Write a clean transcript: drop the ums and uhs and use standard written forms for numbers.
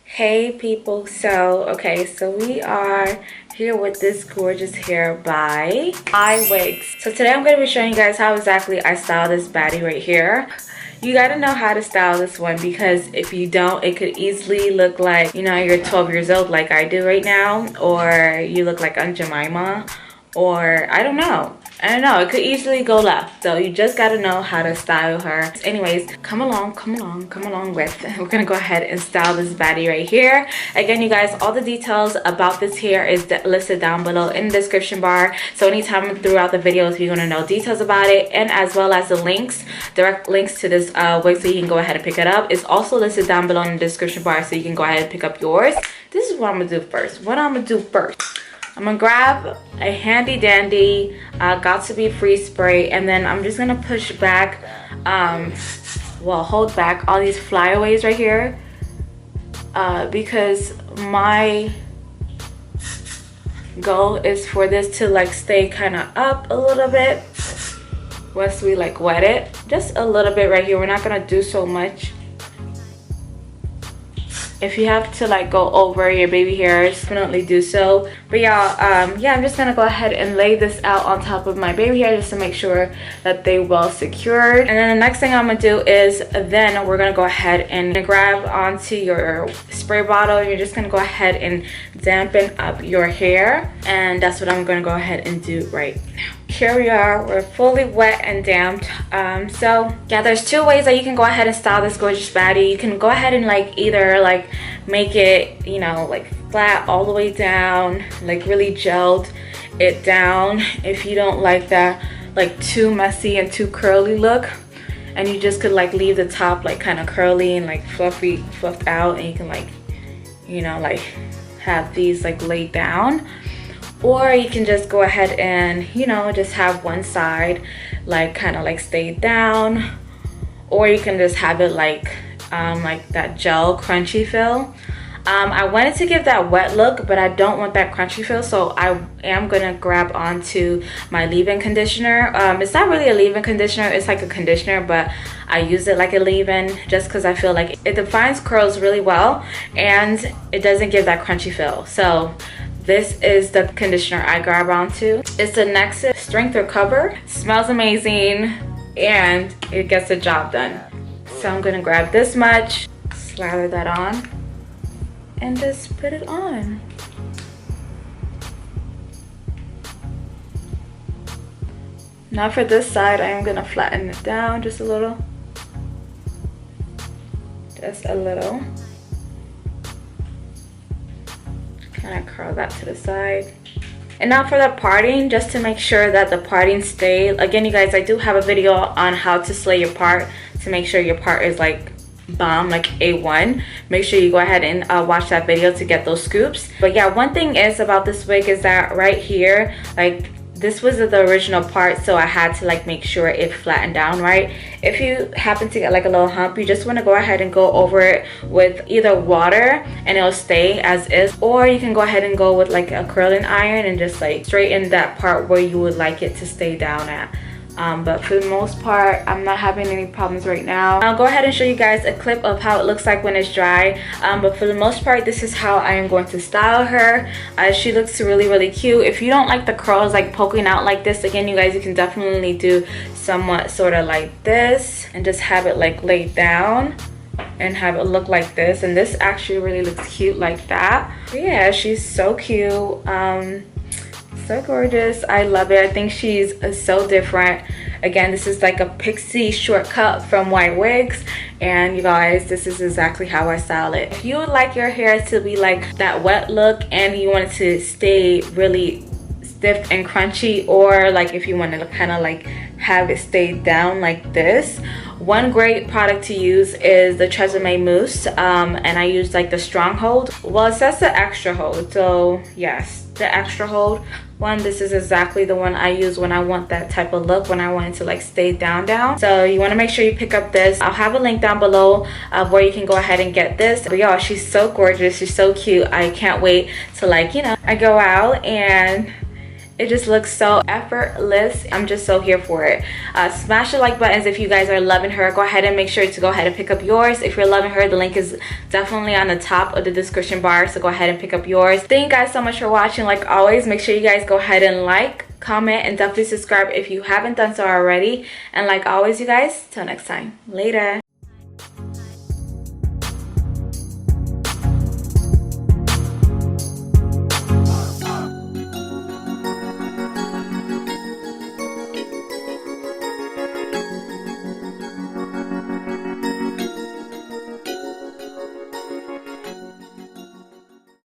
Hey people, so we are here with this gorgeous hair by Ywigs. So today I'm going to be showing you guys how exactly I style this baddie right here. You gotta know how to style this one, because if you don't, it could easily look like, you know, you're 12 years old like I do right now, or you look like Aunt Jemima, or I don't know, it could easily go left. So you just got to know how to style her. Anyways, come along with, we're gonna go ahead and style this baddie right here. Again, you guys, all the details about this hair is listed down below in the description bar, so anytime throughout the videos you're gonna know details about it, and as well as the links, direct links to this wig, so you can go ahead and pick it up. It's also listed down below in the description bar, so you can go ahead and pick up yours. This is what I'm gonna do first. I'm gonna grab a handy dandy got to be free spray, and then I'm just gonna push back, hold back all these flyaways right here, because my goal is for this to like stay kind of up a little bit once we like wet it, just a little bit right here. We're not gonna do so much. If you have to like go over your baby hairs, definitely do so. But y'all, yeah, I'm just gonna go ahead and lay this out on top of my baby hair just to make sure that they well secured. And then the next thing I'm gonna do is then we're gonna go ahead and grab onto your spray bottle. You're just gonna go ahead and dampen up your hair, and that's what I'm gonna go ahead and do right now. Here we are, we're fully wet and damped. So yeah, there's two ways that you can go ahead and style this gorgeous baddie. You can go ahead and like either like make it, you know, like flat all the way down, like really gelled it down, if you don't like that like too messy and too curly look, and you just could like leave the top like kind of curly and like fluffed out, and you can like, you know, like have these like laid down. Or you can just go ahead and, you know, just have one side like kind of like stay down, or you can just have it like that gel crunchy feel. I wanted to give that wet look, but I don't want that crunchy feel, so I am gonna grab onto my leave-in conditioner. It's not really a leave-in conditioner, it's like a conditioner, but I use it like a leave-in just because I feel like it defines curls really well and it doesn't give that crunchy feel. So this is the conditioner I grab onto. It's the Nexus Strength Recover. Smells amazing and it gets the job done. So I'm gonna grab this much, slather that on, and just put it on. Now for this side, I am gonna flatten it down just a little. Just a little. Kind of curl that to the side. And now for the parting, just to make sure that the parting stay. Again, you guys, I do have a video on how to slay your part to make sure your part is like bomb, like A1. Make sure you go ahead and watch that video to get those scoops. But yeah, one thing is about this wig is that right here, like this was the original part, so I had to like make sure it flattened down right. If you happen to get like a little hump, you just want to go ahead and go over it with either water and it'll stay as is, or you can go ahead and go with like a curling iron and just like straighten that part where you would like it to stay down at. But for the most part, I'm not having any problems right now. I'll go ahead and show you guys a clip of how it looks like when it's dry. But for the most part, this is how I am going to style her. She looks really cute. If you don't like the curls like poking out like this, again, you guys, you can definitely do somewhat sort of like this and just have it like laid down and have it look like this. And this actually really looks cute like that. But yeah, she's so cute. So gorgeous. I love it. I think she's so different. Again, this is like a Pixie shortcut from Ywigs, and you guys, this is exactly how I style it. If you would like your hair to be like that wet look and you want it to stay really stiff and crunchy, or like if you want to kind of like have it stay down like this, one great product to use is the Tresemme mousse, and I use like the stronghold. Well, it says the extra hold, so yes, the extra hold one. This is exactly the one I use when I want that type of look, when I want it to like stay down. So you want to make sure you pick up this. I'll have a link down below of where you can go ahead and get this. But y'all, she's so gorgeous, she's so cute. I can't wait to, like, you know, I go out and It just looks so effortless. I'm just so here for it. Smash the like buttons if you guys are loving her. Go ahead and make sure to go ahead and pick up yours. If you're loving her, the link is definitely on the top of the description bar, so go ahead and pick up yours. Thank you guys so much for watching. Like always, make sure you guys go ahead and like, comment, and definitely subscribe if you haven't done so already. And like always, you guys, till next time, later.